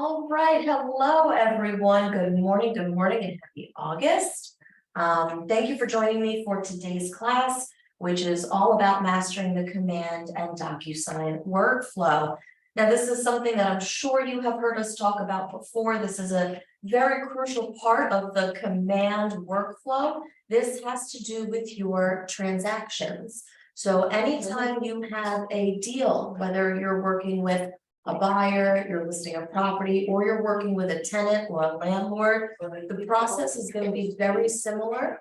All right, hello everyone. Good morning, and happy August. Thank you for joining me for today's class, which is all about mastering the command and DocuSign workflow. Now, this is something that I'm sure you have heard us talk about before. This is a very crucial part of the command workflow. This has to do with your transactions. So anytime you have a deal, whether you're working with a buyer, you're listing a property, or you're working with a tenant or a landlord, the process is going to be very similar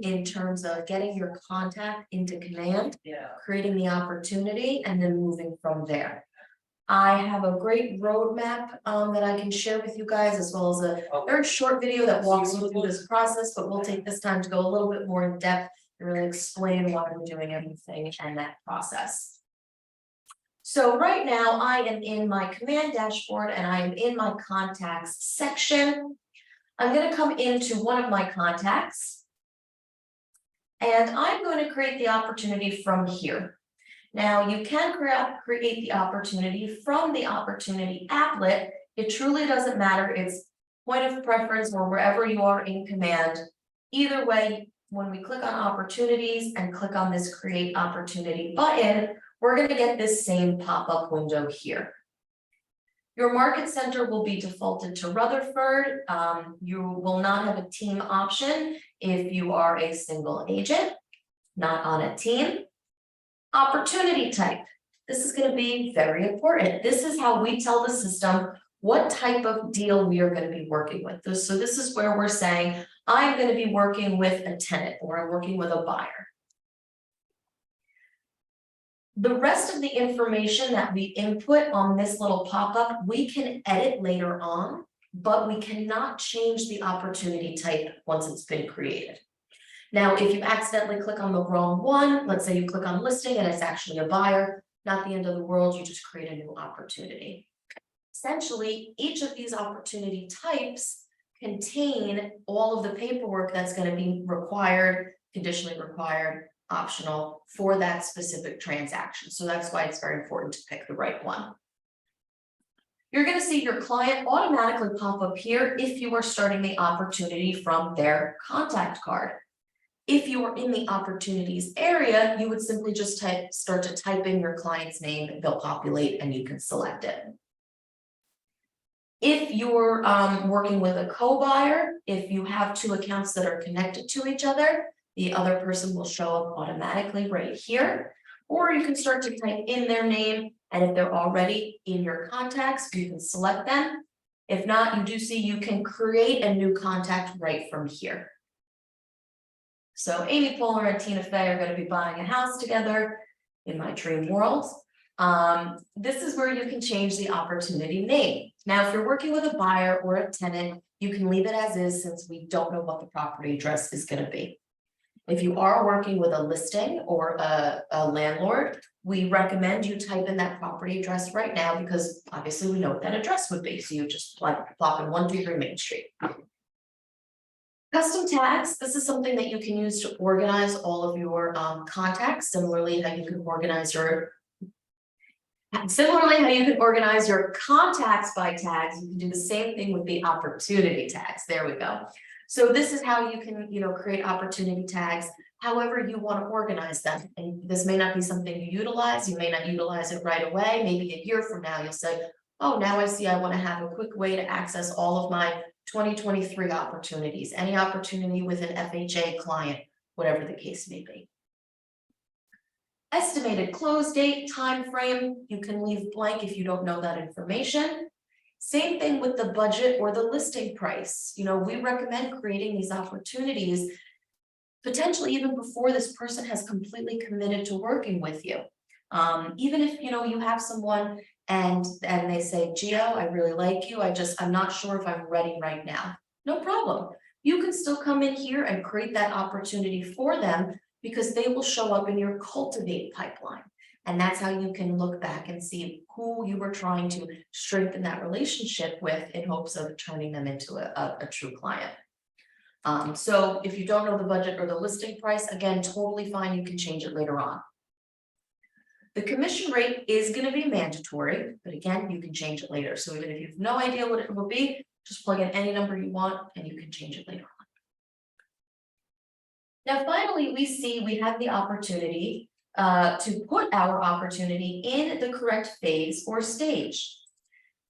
in terms of getting your contact into command, creating the opportunity, and then moving from there. I have a great roadmap that I can share with you guys, as well as a very short video that walks you through this process, but we'll take this time to go a little bit more in depth and really explain why we're doing everything and that process. So right now I am in my command dashboard and I am in my contacts section. I'm going to come into one of my contacts and I'm going to create the opportunity from here. Now you can create the opportunity from the opportunity applet. It truly doesn't matter. It's point of preference or wherever you are in command. Either way, when we click on opportunities and click on this create opportunity button, we're going to get this same pop-up window here. Your market center will be defaulted to Rutherford. You will not have a team option if you are a single agent, not on a team. Opportunity type. This is going to be very important. This is how we tell the system what type of deal we are going to be working with. So this is where we're saying, I'm going to be working with a tenant or I'm working with a buyer. The rest of the information that we input on this little pop-up, we can edit later on, but we cannot change the opportunity type once it's been created. Now, if you accidentally click on the wrong one, let's say you click on listing and it's actually a buyer, not the end of the world, you just create a new opportunity. Essentially, each of these opportunity types contain all of the paperwork that's going to be required, conditionally required, optional for that specific transaction. So that's why it's very important to pick the right one. You're going to see your client automatically pop up here if you are starting the opportunity from their contact card. If you are in the opportunities area, you would simply just start to type in your client's name, they'll populate and you can select it. If you're working with a co-buyer, if you have two accounts that are connected to each other, the other person will show up automatically right here, or you can start to type in their name, and if they're already in your contacts, you can select them. If not, you do see you can create a new contact right from here. So Amy Poehler and Tina Fey are going to be buying a house together in my dream world. This is where you can change the opportunity name. Now, if you're working with a buyer or a tenant, you can leave it as is since we don't know what the property address is going to be. If you are working with a listing or a landlord, we recommend you type in that property address right now because obviously we know what that address would be. So you just plop in 123 Main Street. Custom tags, this is something that you can use to organize all of your contacts. Similarly, how you can organize your contacts by tags, you can do the same thing with the opportunity tags. There we go. So this is how you can, create opportunity tags, however you want to organize them. And this may not be something you utilize. You may not utilize it right away. Maybe a year from now, you'll say, oh, now I see I want to have a quick way to access all of my 2023 opportunities, any opportunity with an FHA client, whatever the case may be. Estimated close date, time frame, you can leave blank if you don't know that information. Same thing with the budget or the listing price. We recommend creating these opportunities potentially even before this person has completely committed to working with you. Even if you have someone and they say, Gio, I really like you. I'm not sure if I'm ready right now. No problem. You can still come in here and create that opportunity for them because they will show up in your cultivate pipeline. And that's how you can look back and see who you were trying to strengthen that relationship with in hopes of turning them into a true client. So if you don't know the budget or the listing price, again, totally fine. You can change it later on. The commission rate is going to be mandatory, but again, you can change it later. So even if you have no idea what it will be, just plug in any number you want and you can change it later on. Now, finally, we have the opportunity to put our opportunity in the correct phase or stage.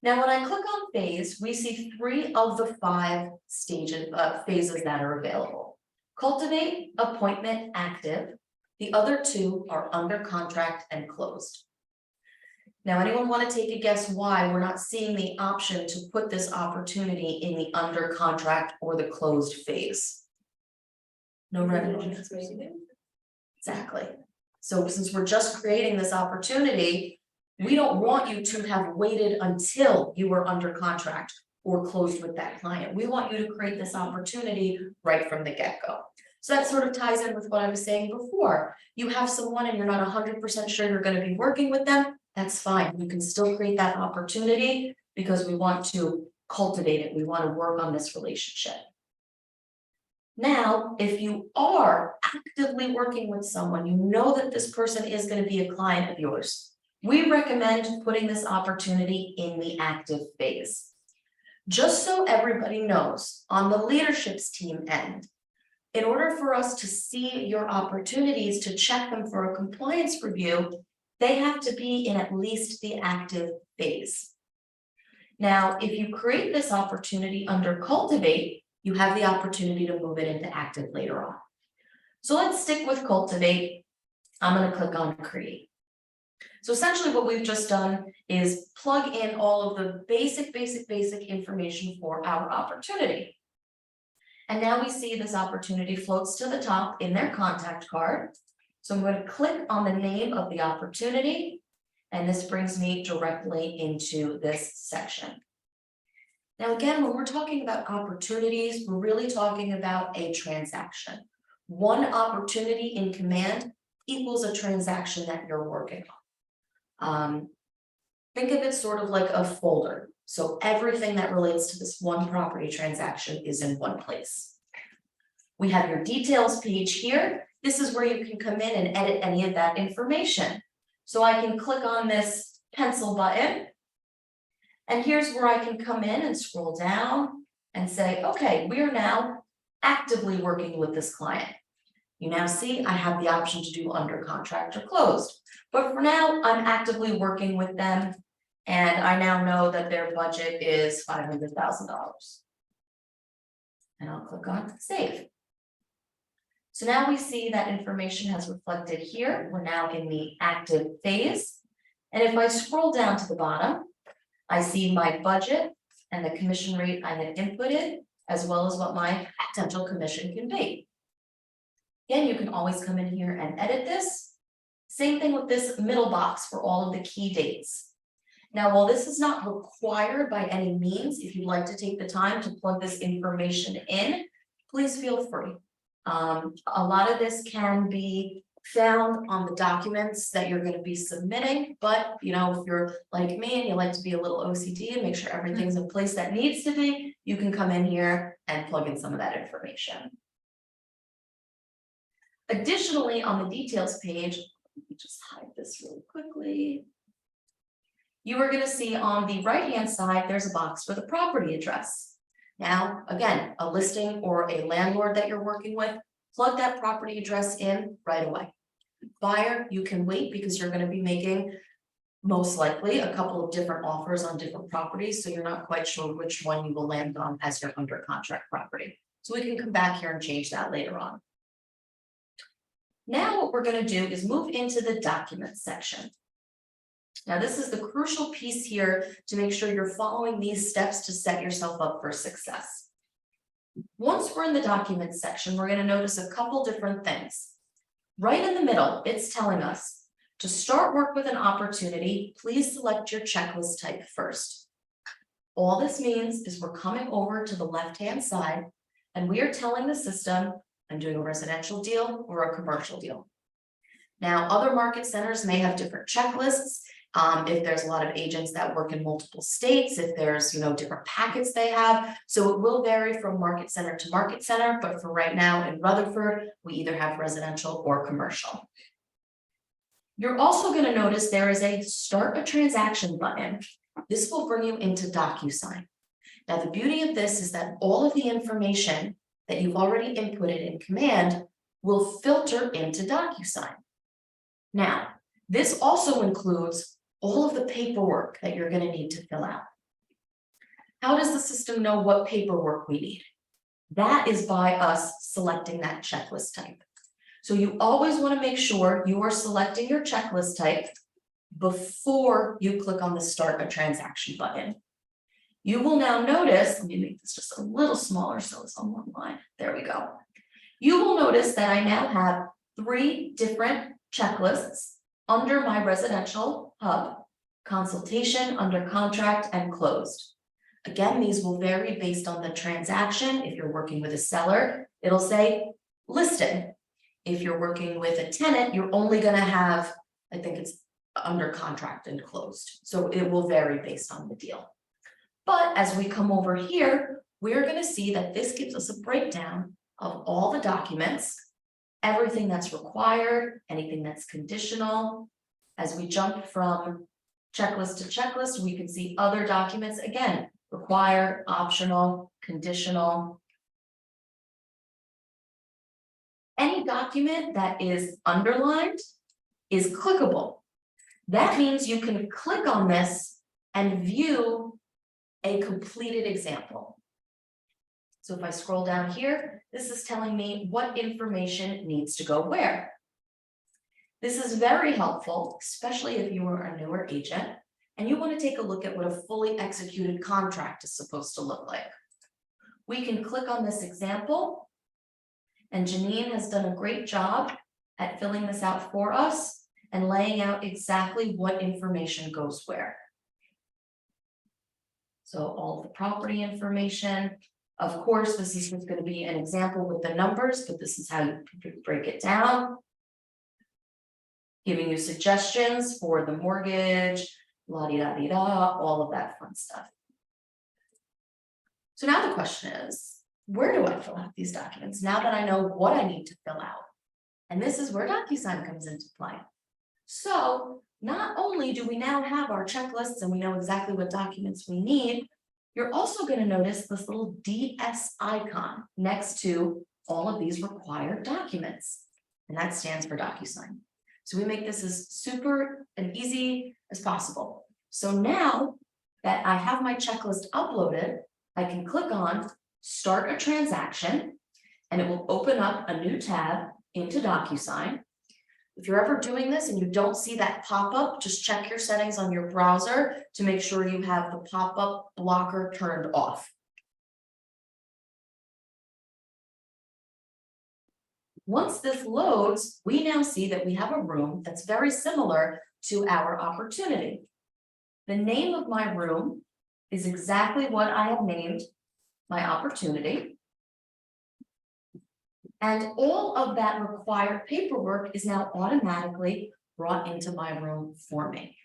Now, when I click on phase, we see 3 of the 5 phases that are available. Cultivate, appointment, active. The other 2 are under contract and closed. Now, anyone want to take a guess why we're not seeing the option to put this opportunity in the under contract or the closed phase? No revenue. Exactly. So since we're just creating this opportunity, we don't want you to have waited until you were under contract or closed with that client. We want you to create this opportunity right from the get-go. So that sort of ties in with what I was saying before. You have someone and you're not 100% sure you're going to be working with them. That's fine. You can still create that opportunity because we want to cultivate it. We want to work on this relationship. Now, if you are actively working with someone, you know that this person is going to be a client of yours. We recommend putting this opportunity in the active phase. Just so everybody knows, on the leadership's team end, in order for us to see your opportunities to check them for a compliance review, they have to be in at least the active phase. Now, if you create this opportunity under cultivate, you have the opportunity to move it into active later on. So let's stick with cultivate. I'm going to click on create. So essentially what we've just done is plug in all of the basic information for our opportunity. And now we see this opportunity floats to the top in their contact card. So I'm going to click on the name of the opportunity, and this brings me directly into this section. Now, again, when we're talking about opportunities, we're really talking about a transaction. One opportunity in command equals a transaction that you're working on. Think of it sort of like a folder. So everything that relates to this one property transaction is in one place. We have your details page here. This is where you can come in and edit any of that information. So I can click on this pencil button. And here's where I can come in and scroll down and say, okay, we are now actively working with this client. You now see I have the option to do under contract or closed. But for now, I'm actively working with them. And I now know that their budget is $500,000. And I'll click on save. So now we see that information has reflected here. We're now in the active phase. And if I scroll down to the bottom, I see my budget and the commission rate I had inputted, as well as what my potential commission can be. Again, you can always come in here and edit this. Same thing with this middle box for all of the key dates. Now, while this is not required by any means, if you'd like to take the time to plug this information in, please feel free. A lot of this can be found on the documents that you're going to be submitting, but you know, if you're like me and you like to be a little OCD and make sure everything's in place that needs to be, you can come in here and plug in some of that information. Additionally, on the details page, let me just hide this really quickly. You are going to see on the right-hand side, there's a box for the property address. Now, again, a listing or a landlord that you're working with, plug that property address in right away. Buyer, you can wait because you're going to be making most likely a couple of different offers on different properties, so you're not quite sure which one you will land on as your under contract property. So we can come back here and change that later on. Now what we're going to do is move into the documents section. Now this is the crucial piece here to make sure you're following these steps to set yourself up for success. Once we're in the documents section, we're going to notice a couple different things. Right in the middle, it's telling us to start work with an opportunity, please select your checklist type first. All this means is we're coming over to the left-hand side and we are telling the system, I'm doing a residential deal or a commercial deal. Now, other market centers may have different checklists. If there's a lot of agents that work in multiple states, if there's, different packets they have. So it will vary from market center to market center, but for right now in Rutherford, we either have residential or commercial. You're also going to notice there is a start a transaction button. This will bring you into DocuSign. Now, the beauty of this is that all of the information that you've already inputted in Command will filter into DocuSign. Now, this also includes all of the paperwork that you're going to need to fill out. How does the system know what paperwork we need? That is by us selecting that checklist type. So you always want to make sure you are selecting your checklist type before you click on the Start a Transaction button. You will now notice, let me make this just a little smaller so it's on one line. There we go. You will notice that I now have 3 different checklists under my residential hub: consultation, under contract, and closed. Again, these will vary based on the transaction. If you're working with a seller, it'll say listed. If you're working with a tenant, you're only going to have, I think it's under contract and closed. So it will vary based on the deal. But as we come over here, we're going to see that this gives us a breakdown of all the documents, everything that's required, anything that's conditional. As we jump from checklist to checklist, we can see other documents, again, required, optional, conditional. Any document that is underlined is clickable. That means you can click on this and view a completed example. So if I scroll down here, this is telling me what information needs to go where. This is very helpful, especially if you are a newer agent and you want to take a look at what a fully executed contract is supposed to look like. We can click on this example, and Janine has done a great job at filling this out for us and laying out exactly what information goes where. So all of the property information. Of course, this is going to be an example with the numbers, but this is how you break it down. Giving you suggestions for the mortgage, la-di-da-di-da, all of that fun stuff. So now the question is, where do I fill out these documents now that I know what I need to fill out? And this is where DocuSign comes into play. So not only do we now have our checklists and we know exactly what documents we need, you're also going to notice this little DS icon next to all of these required documents. And that stands for DocuSign. So we make this as super and easy as possible. So now that I have my checklist uploaded, I can click on Start a Transaction, and it will open up a new tab into DocuSign. If you're ever doing this and you don't see that pop-up, just check your settings on your browser to make sure you have the pop-up blocker turned off. Once this loads, we now see that we have a room that's very similar to our opportunity. The name of my room is exactly what I have named my opportunity. And all of that required paperwork is now automatically brought into my room for me.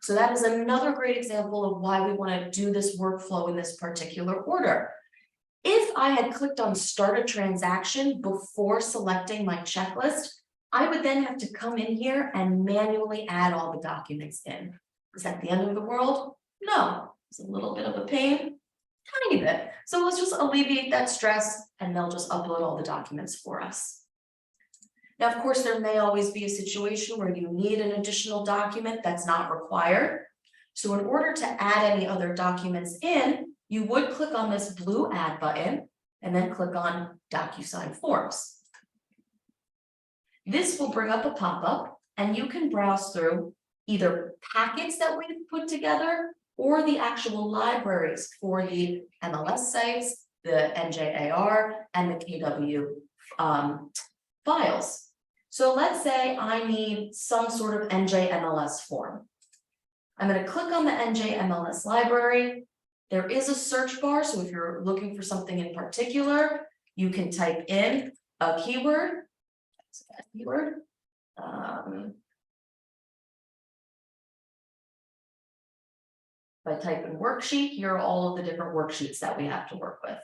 So that is another great example of why we want to do this workflow in this particular order. If I had clicked on Start a Transaction before selecting my checklist, I would then have to come in here and manually add all the documents in. Is that the end of the world? No, it's a little bit of a pain, tiny bit. So let's just alleviate that stress and they'll just upload all the documents for us. Now, of course, there may always be a situation where you need an additional document that's not required. So in order to add any other documents in, you would click on this blue Add button and then click on DocuSign Forms. This will bring up a pop-up and you can browse through either packets that we've put together or the actual libraries for the MLS sites, the NJAR, and the KW files. So let's say I need some sort of NJMLS form. I'm going to click on the NJMLS library. There is a search bar, so if you're looking for something in particular, you can type in a keyword. If I type in worksheet, here are all of the different worksheets that we have to work with.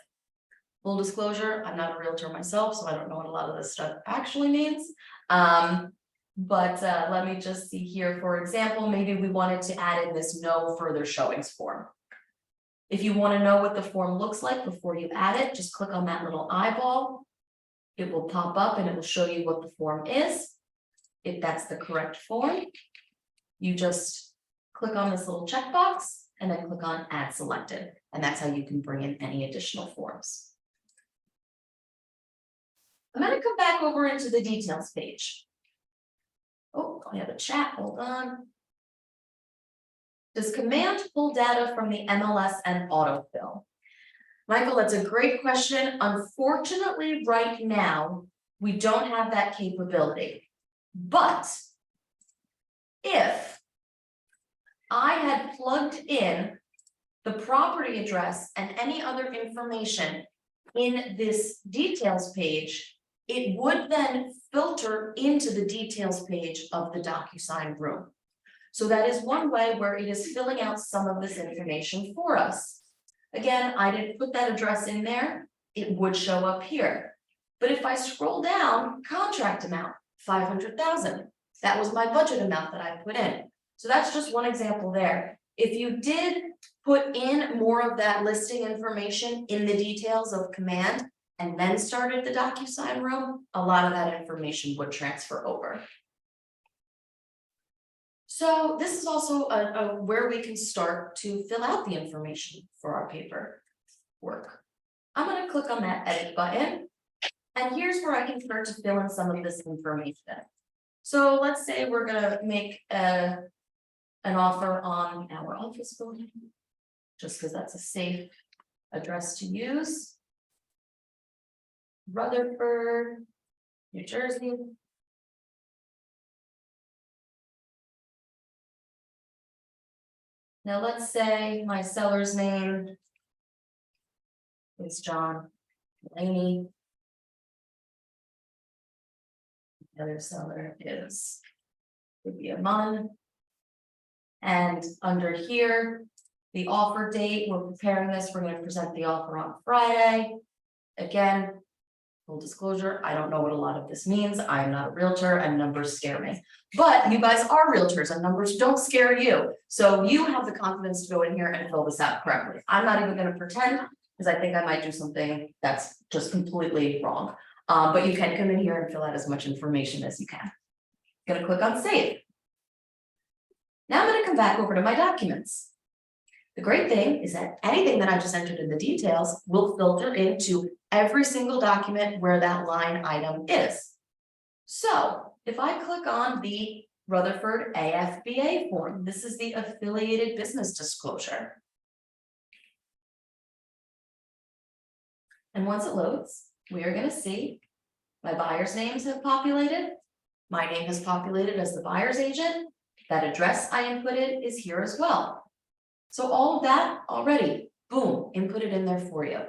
Full disclosure, I'm not a realtor myself, so I don't know what a lot of this stuff actually means. But let me just see here, for example, maybe we wanted to add in this no further showings form. If you want to know what the form looks like before you add it, just click on that little eyeball. It will pop up and it will show you what the form is. If that's the correct form, you just click on this little checkbox and then click on Add Selected. And that's how you can bring in any additional forms. I'm going to come back over into the details page. Oh, I have a chat, hold on. Does command pull data from the MLS and autofill? Michael, that's a great question. Unfortunately, right now, we don't have that capability. But if I had plugged in the property address and any other information in this details page, it would then filter into the details page of the DocuSign room. So that is one way where it is filling out some of this information for us. Again, I didn't put that address in there, it would show up here. But if I scroll down, contract amount, 500,000. That was my budget amount that I put in. So that's just one example there. If you did put in more of that listing information in the details of command and then started the DocuSign room, a lot of that information would transfer over. So this is also where we can start to fill out the information for our paper work. I'm going to click on that edit button. And here's where I can start to fill in some of this information. So let's say we're going to make an offer on our office building, just because that's a safe address to use. Rutherford, New Jersey. Now let's say my seller's name is John Delaney. The other seller would be Aman. And under here, the offer date, we're preparing this, we're going to present the offer on Friday. Again, full disclosure, I don't know what a lot of this means. I'm not a realtor and numbers scare me. But you guys are realtors and numbers don't scare you. So you have the confidence to go in here and fill this out correctly. I'm not even going to pretend because I think I might do something that's just completely wrong. But you can come in here and fill out as much information as you can. Going to click on Save. Now I'm going to come back over to my documents. The great thing is that anything that I just entered in the details will filter into every single document where that line item is. So if I click on the Rutherford AFBA form, this is the affiliated business disclosure. And once it loads, we are going to see my buyer's names have populated. My name has populated as the buyer's agent. That address I inputted is here as well. So all of that already, boom, inputted in there for you.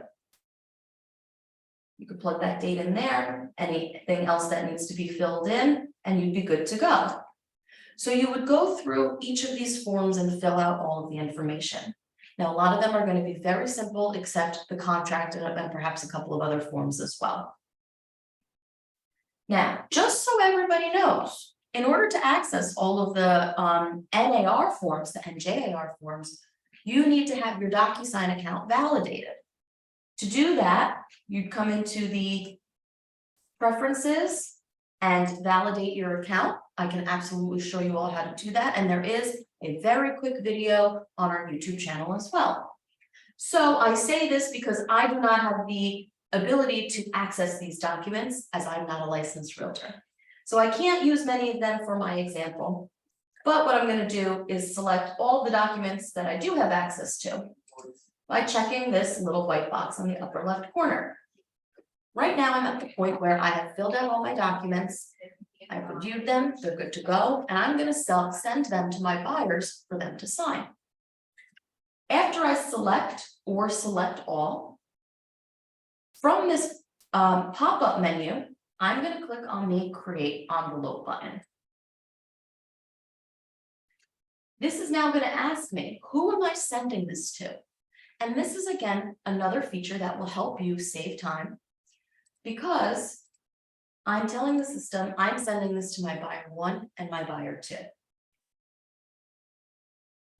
You could plug that date in there, anything else that needs to be filled in, and you'd be good to go. So you would go through each of these forms and fill out all of the information. Now, a lot of them are going to be very simple, except the contract and perhaps a couple of other forms as well. Now, just so everybody knows, in order to access all of the NAR forms, the NJAR forms, you need to have your DocuSign account validated. To do that, you'd come into the preferences and validate your account. I can absolutely show you all how to do that. And there is a very quick video on our YouTube channel as well. So I say this because I do not have the ability to access these documents as I'm not a licensed realtor. So I can't use many of them for my example. But what I'm going to do is select all the documents that I do have access to by checking this little white box on the upper left corner. Right now, I'm at the point where I have filled out all my documents. I've reviewed them, they're good to go, and I'm going to send them to my buyers for them to sign. After I select or select all, from this pop-up menu, I'm going to click on the Create Envelope button. This is now going to ask me, who am I sending this to? And this is, again, another feature that will help you save time, because I'm telling the system, I'm sending this to my buyer 1 and my buyer 2.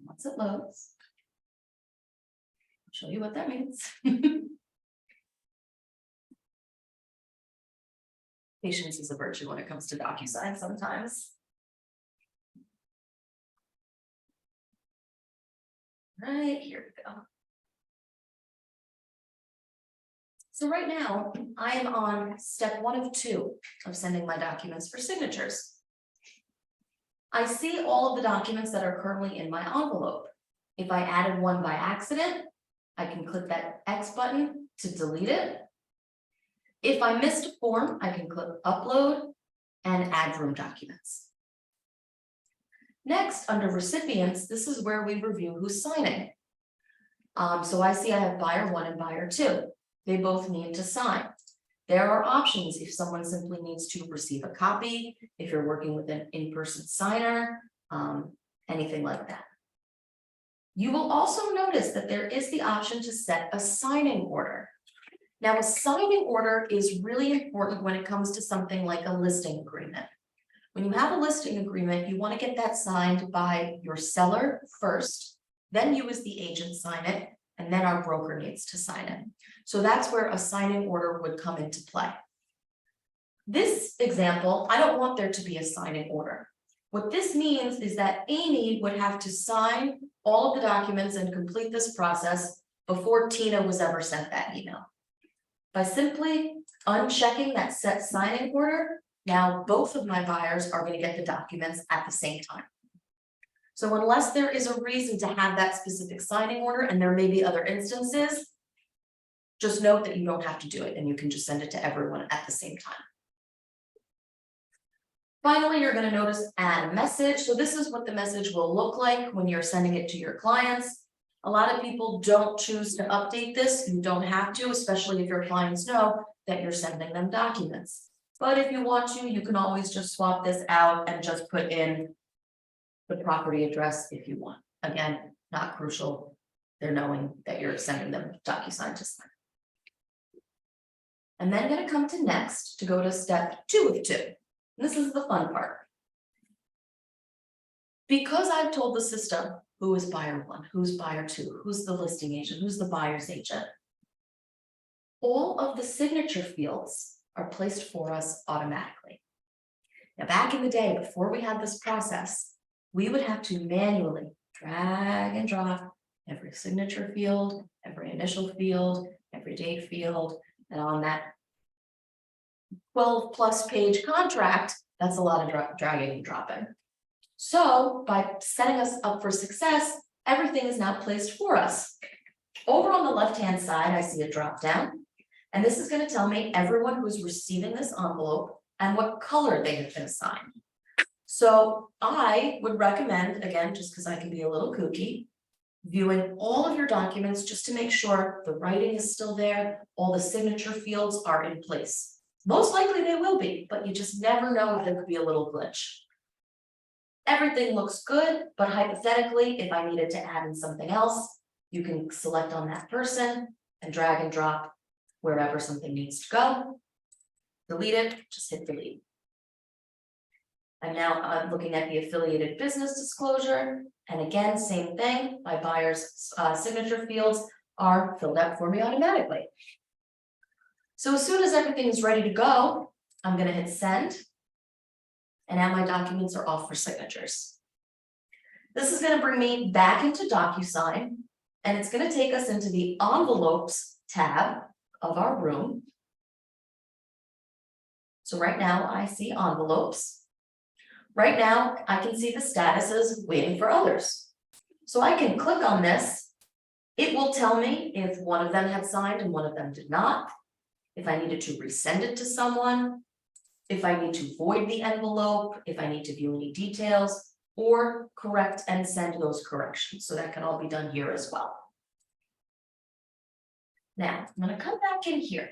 Once it loads, I'll show you what that means. Patience is a virtue when it comes to DocuSign sometimes. Right, here we go. So right now, I am on step 1 of 2 of sending my documents for signatures. I see all of the documents that are currently in my envelope. If I added one by accident, I can click that X button to delete it. If I missed a form, I can click upload and add room documents. Next, under recipients, this is where we review who's signing. So I see I have buyer 1 and buyer 2. They both need to sign. There are options if someone simply needs to receive a copy, if you're working with an in-person signer, anything like that. You will also notice that there is the option to set a signing order. Now, a signing order is really important when it comes to something like a listing agreement. When you have a listing agreement, you want to get that signed by your seller first, then you as the agent sign it, and then our broker needs to sign it. So that's where a signing order would come into play. This example, I don't want there to be a signing order. What this means is that Amy would have to sign all of the documents and complete this process before Tina was ever sent that email. By simply unchecking that set signing order, now both of my buyers are going to get the documents at the same time. So unless there is a reason to have that specific signing order, and there may be other instances, just note that you don't have to do it and you can just send it to everyone at the same time. Finally, you're going to notice add a message. So this is what the message will look like when you're sending it to your clients. A lot of people don't choose to update this. You don't have to, especially if your clients know that you're sending them documents. But if you want to, you can always just swap this out and just put in the property address if you want. Again, not crucial. They're knowing that you're sending them DocuSign to sign. And then going to come to next to go to step 2 of 2. This is the fun part. Because I've told the system who is buyer 1, who's buyer 2, who's the listing agent, who's the buyer's agent, all of the signature fields are placed for us automatically. Now, back in the day, before we had this process, we would have to manually drag and drop every signature field, every initial field, every date field, and on that 12+ page contract, that's a lot of dragging and dropping. So by setting us up for success, everything is now placed for us. Over on the left-hand side, I see a drop down, and this is going to tell me everyone who is receiving this envelope and what color they have been assigned. So I would recommend, again, just because I can be a little kooky, viewing all of your documents just to make sure the writing is still there, all the signature fields are in place. Most likely they will be, but you just never know if there could be a little glitch. Everything looks good, but hypothetically, if I needed to add in something else, you can select on that person and drag and drop wherever something needs to go. Delete it, just hit delete. And now I'm looking at the affiliated business disclosure. And again, same thing, my buyer's signature fields are filled out for me automatically. So as soon as everything is ready to go, I'm going to hit send. And now my documents are off for signatures. This is going to bring me back into DocuSign, and it's going to take us into the envelopes tab of our room. So right now I see envelopes. Right now I can see the status is waiting for others. So I can click on this. It will tell me if one of them had signed and one of them did not. If I needed to resend it to someone, if I need to void the envelope, if I need to view any details, or correct and send those corrections. So that can all be done here as well. Now, I'm going to come back in here.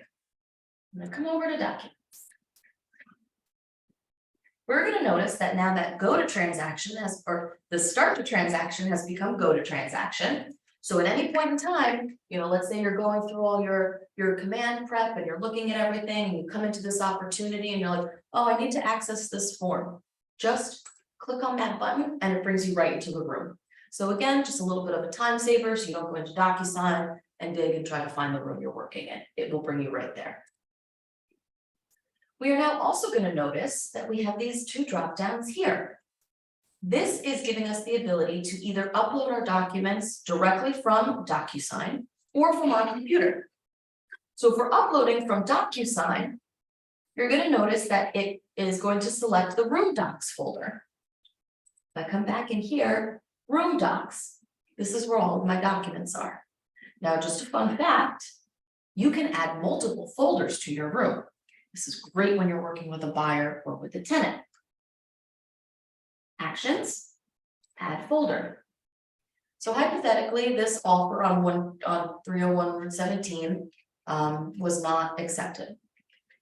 I'm going to come over to documents. We're going to notice that now that go to transaction has, or the start to transaction has become go to transaction. So at any point in time, let's say you're going through all your command prep and you're looking at everything and you come into this opportunity and you're like, oh, I need to access this form. Just click on that button and it brings you right into the room. So again, just a little bit of a time saver, so you don't go into DocuSign and dig and try to find the room you're working in. It will bring you right there. We are now also going to notice that we have these two drop downs here. This is giving us the ability to either upload our documents directly from DocuSign or from our computer. So for uploading from DocuSign, you're going to notice that it is going to select the Room Docs folder. If I come back in here, Room Docs, this is where all of my documents are. Now, just a fun fact, you can add multiple folders to your room. This is great when you're working with a buyer or with a tenant. Actions, add folder. So hypothetically, this offer on 301 Route 17 was not accepted.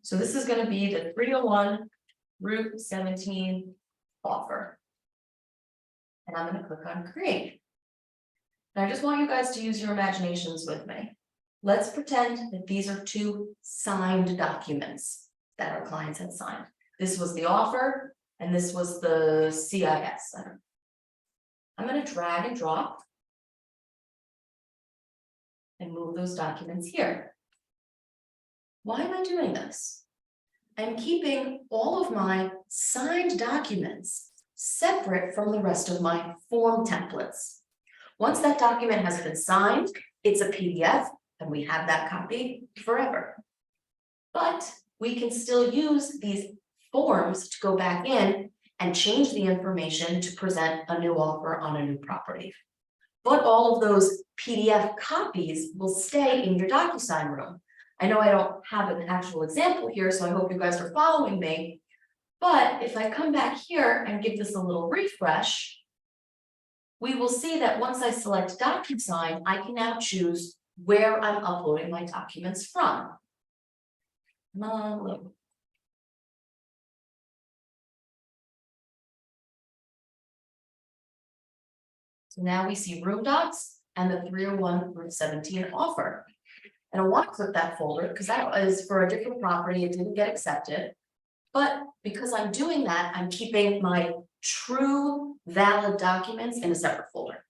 So this is going to be the 301 Route 17 offer. And I'm going to click on create. And I just want you guys to use your imaginations with me. Let's pretend that these are two signed documents that our clients had signed. This was the offer, and this was the CIS. I'm going to drag and drop and move those documents here. Why am I doing this? I'm keeping all of my signed documents separate from the rest of my form templates. Once that document has been signed, it's a PDF, and we have that copy forever. But we can still use these forms to go back in and change the information to present a new offer on a new property. But all of those PDF copies will stay in your DocuSign room. I know I don't have an actual example here, so I hope you guys are following me. But if I come back here and give this a little refresh, we will see that once I select DocuSign, I can now choose where I'm uploading my documents from. So now we see Room Docs and the 301 Route 17 offer. And I want to click that folder because that is for a different property. It didn't get accepted. But because I'm doing that, I'm keeping my true valid documents in a separate folder.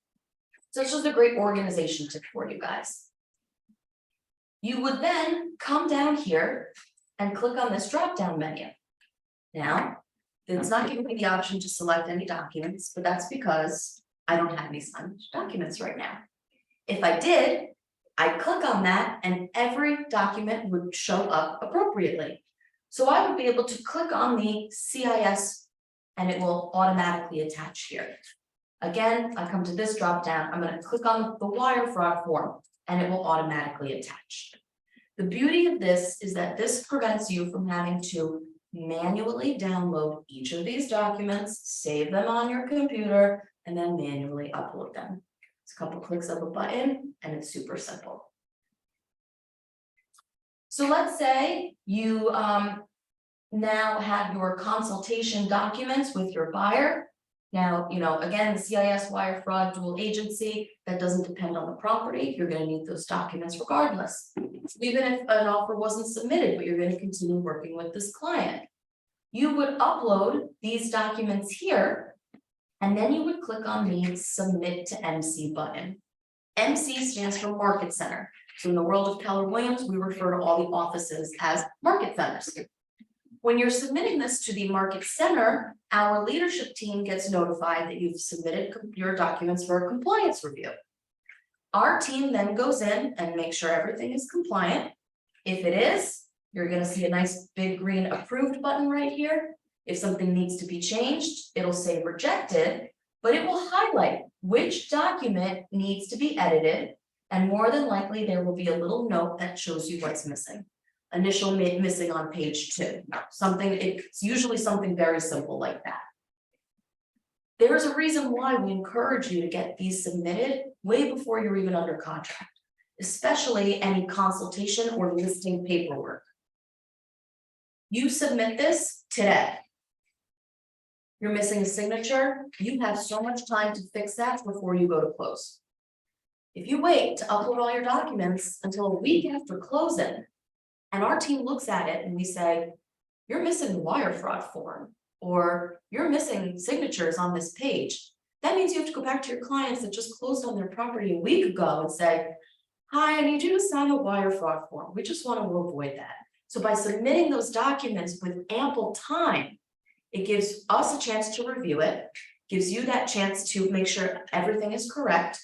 So it's just a great organization tip for you guys. You would then come down here and click on this drop-down menu. Now, it's not giving me the option to select any documents, but that's because I don't have any signed documents right now. If I did, I'd click on that and every document would show up appropriately. So I would be able to click on the CIS and it will automatically attach here. Again, I come to this drop down, I'm going to click on the wire fraud form and it will automatically attach. The beauty of this is that this prevents you from having to manually download each of these documents, save them on your computer, and then manually upload them. It's a couple clicks of a button and it's super simple. So let's say you now have your consultation documents with your buyer. Now, again, the CIS, wire fraud, dual agency, that doesn't depend on the property. You're going to need those documents regardless. Even if an offer wasn't submitted, but you're going to continue working with this client. You would upload these documents here, and then you would click on the Submit to MC button. MC stands for Market Center. So in the world of Keller Williams, we refer to all the offices as market centers. When you're submitting this to the Market Center, our leadership team gets notified that you've submitted your documents for a compliance review. Our team then goes in and makes sure everything is compliant. If it is, you're going to see a nice big green approved button right here. If something needs to be changed, it'll say rejected, but it will highlight which document needs to be edited. And more than likely, there will be a little note that shows you what's missing. Initial missing on page 2. It's usually something very simple like that. There's a reason why we encourage you to get these submitted way before you're even under contract, especially any consultation or listing paperwork. You submit this today. You're missing a signature. You have so much time to fix that before you go to close. If you wait to upload all your documents until a week after closing, and our team looks at it and we say, you're missing the wire fraud form, or you're missing signatures on this page, that means you have to go back to your clients that just closed on their property a week ago and say, hi, I need you to sign a wire fraud form. We just want to avoid that. So by submitting those documents with ample time, it gives us a chance to review it, gives you that chance to make sure everything is correct.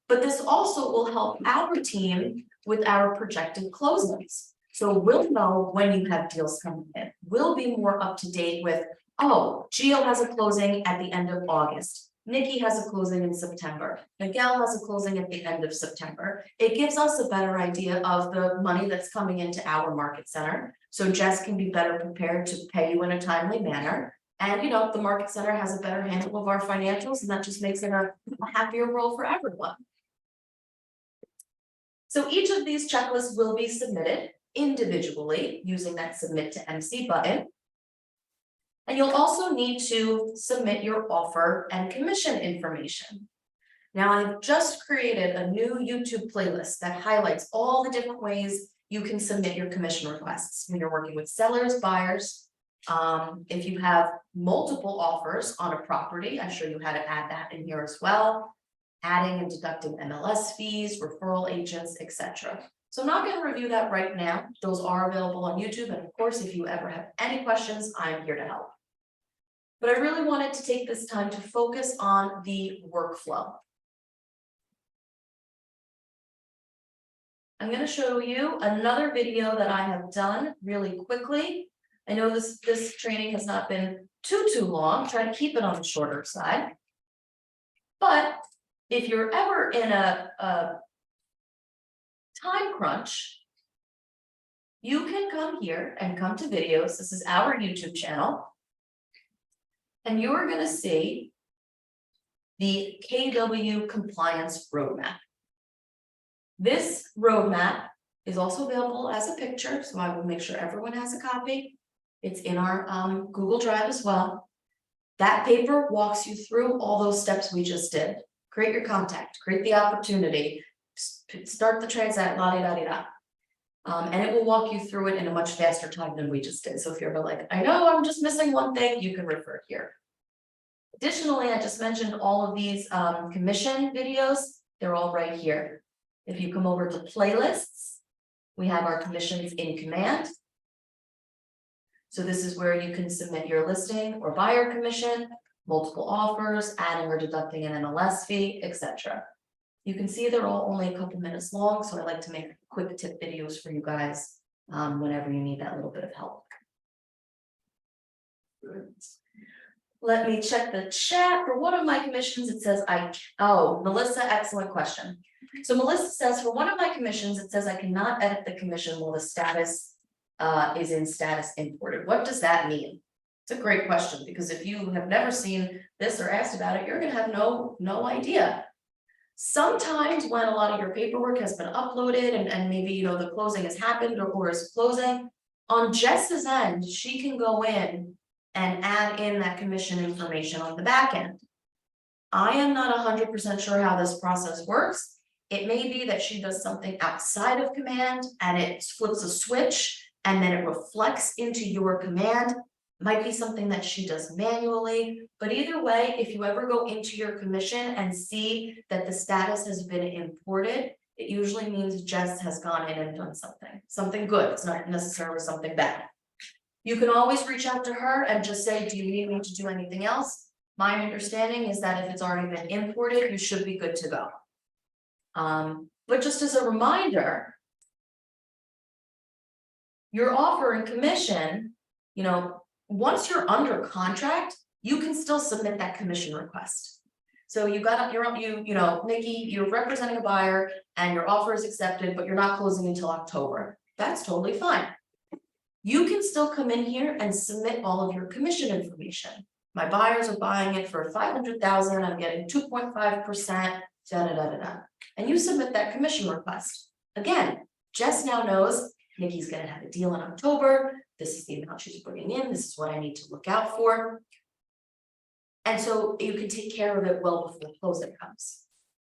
But this also will help our team with our projected closings. So we'll know when you have deals coming in. We'll be more up to date with, oh, Gio has a closing at the end of August. Nikki has a closing in September. Miguel has a closing at the end of September. It gives us a better idea of the money that's coming into our market center. So Jess can be better prepared to pay you in a timely manner. And you know, the market center has a better handle of our financials, and that just makes it a happier world for everyone. So each of these checklists will be submitted individually using that submit to MC button. And you'll also need to submit your offer and commission information. Now, I've just created a new YouTube playlist that highlights all the different ways you can submit your commission requests when you're working with sellers, buyers. If you have multiple offers on a property, I show you how to add that in here as well. Adding and deducting MLS fees, referral agents, etc. So I'm not going to review that right now. Those are available on YouTube. And of course, if you ever have any questions, I'm here to help. But I really wanted to take this time to focus on the workflow. I'm going to show you another video that I have done really quickly. I know this training has not been too long. Try to keep it on the shorter side. But if you're ever in a time crunch, you can come here and come to videos. This is our YouTube channel. And you're going to see the KW compliance roadmap. This roadmap is also available as a picture, so I will make sure everyone has a copy. It's in our Google Drive as well. That paper walks you through all those steps we just did. Create your contact, create the opportunity, start the transact, la-di-da-di-da. And it will walk you through it in a much faster time than we just did. So if you're ever like, I know I'm just missing one thing, you can refer here. Additionally, I just mentioned all of these commission videos. They're all right here. If you come over to playlists, we have our commissions in command. So this is where you can submit your listing or buyer commission, multiple offers, adding or deducting an MLS fee, etc. You can see they're all only a couple minutes long, so I like to make quick tip videos for you guys whenever you need that little bit of help. Let me check the chat. For one of my commissions, it says Melissa, excellent question. So Melissa says, for one of my commissions, it says I cannot edit the commission while the status is in status imported. What does that mean? It's a great question, because if you have never seen this or asked about it, you're going to have no idea. Sometimes when a lot of your paperwork has been uploaded and maybe, you know, the closing has happened or is closing, on Jess's end, she can go in and add in that commission information on the back end. I am not 100% sure how this process works. It may be that she does something outside of command and it flips a switch and then it reflects into your command. Might be something that she does manually, but either way, if you ever go into your commission and see that the status has been imported, it usually means Jess has gone in and done something good. It's not necessarily something bad. You can always reach out to her and just say, do you need me to do anything else? My understanding is that if it's already been imported, you should be good to go. But just as a reminder, your offer and commission, you know, once you're under contract, you can still submit that commission request. So you got you know, Nikki, you're representing a buyer and your offer is accepted, but you're not closing until October. That's totally fine. You can still come in here and submit all of your commission information. My buyers are buying it for $500,000. I'm getting 2.5%. And you submit that commission request. Again, Jess now knows Nikki's going to have a deal in October. This is the amount she's bringing in. This is what I need to look out for. And so you can take care of it well before closing comes.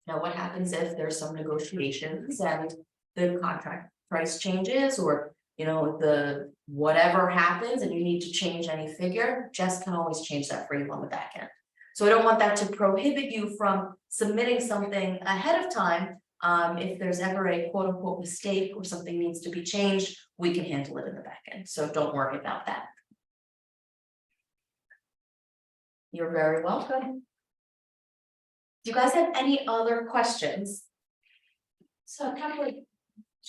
Now, what happens if there's some negotiations and the contract price changes, or, the whatever happens and you need to change any figure, Jess can always change that for you on the back end. So I don't want that to prohibit you from submitting something ahead of time. If there's ever a quote unquote mistake or something needs to be changed, we can handle it in the back end. So don't worry about that. You're very welcome. Do you guys have any other questions? So a couple,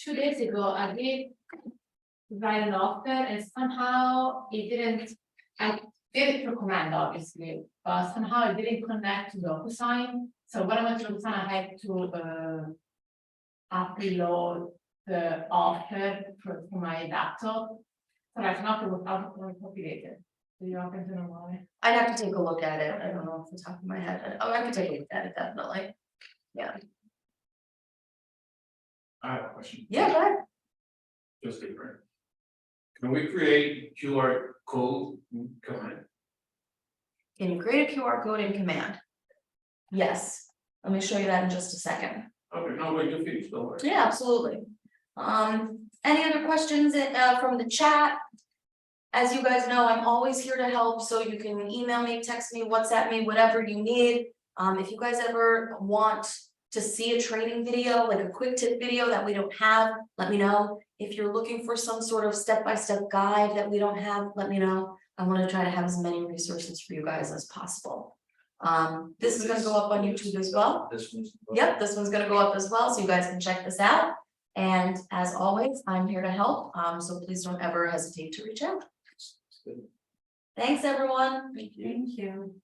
2 days ago, I did write an offer and somehow it didn't, I did it through command obviously, but somehow it didn't connect to DocuSign. So when I went to DocuSign, I had to upload the offer for my laptop. So I cannot copy it. Do you happen to know why? I'd have to take a look at it. I don't know off the top of my head. Oh, I could take a look at it, definitely. Yeah. I have a question. Yeah, go ahead. Just different. Can we create QR code command? Can you create a QR code in Command? Yes. Let me show you that in just a second. Okay, no, wait, you finish, don't worry. Yeah, absolutely. Any other questions from the chat? As you guys know, I'm always here to help, so you can email me, text me, WhatsApp me, whatever you need. If you guys ever want to see a training video, like a quick tip video that we don't have, let me know. If you're looking for some sort of step-by-step guide that we don't have, let me know. I want to try to have as many resources for you guys as possible. This is going to go up on YouTube as well. This one's. Yep, this one's gonna go up as well, so you guys can check this out. And as always, I'm here to help, so please don't ever hesitate to reach out. Thanks, everyone. Thank you.